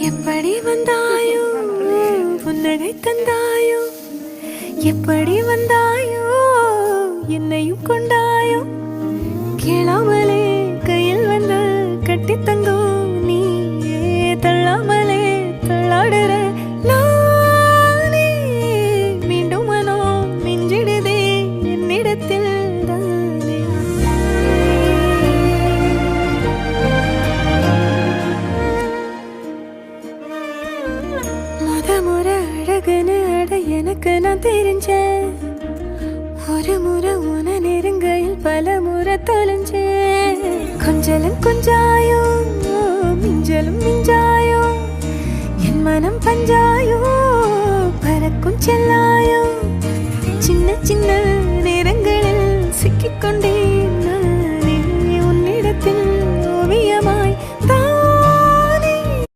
எப்படி வந்தாயோ புன்னகை தந்தாயோ எப்படி வந்தாயோ என்னையும் கொண்டாயோ கேளாமலே கையில் வந்து கட்டி தங்கோ நீ தள்ளாமலே தள்ளாடுற நானே மீண்டும் மனோ மிஞ்சிடுதே என்னிடத்தில் தானே முறை அழகுன்னு அட எனக்கு நான் தெரிஞ்சேன் ஒரு முறை உன நெருங்கையில் பல முறை தொலைஞ்சேன் கொஞ்சலும் கொஞ்சாயோ மிஞ்சலும் மிஞ்சாயோ என் மனம் பஞ்சாயோ பறக்கும் செல்லாயோ சின்ன சின்ன நேரங்களில் சிக்கிக்கொண்டே